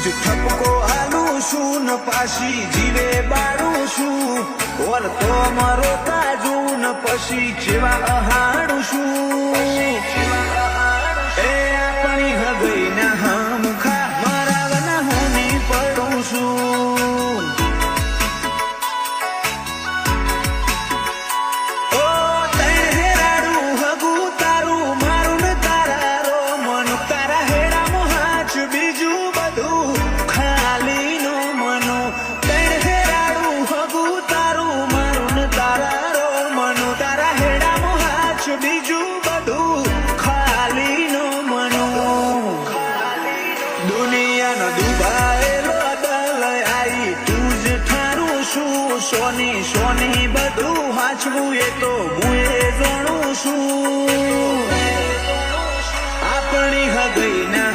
જ ઠપકો હાલું છું ન પાછી જીવે બારું છું ઓર તો મારો તાજું ન પછી જેવા અહાડું છું એ આપણી હગઈ ના હમખા મરાવના હોની પડું છું ઓ તહેરાડું હગું તારું મારું ને તારા રો મન તારા હેડા મોહાચ બીજું બધું ખાલી નો મનો તહેરાડું હગું તારું મારું ને તારા રો મનો તારા હેડા મોહાચ બીજું બધું ખાલી નો મનો દુનિયાનો દુભાયેલો દલ આઈ તું જ ઠારું છું સોની સોની બધું વાંચવું એ તો હું એ જાણું છું આપણી હગઈ ના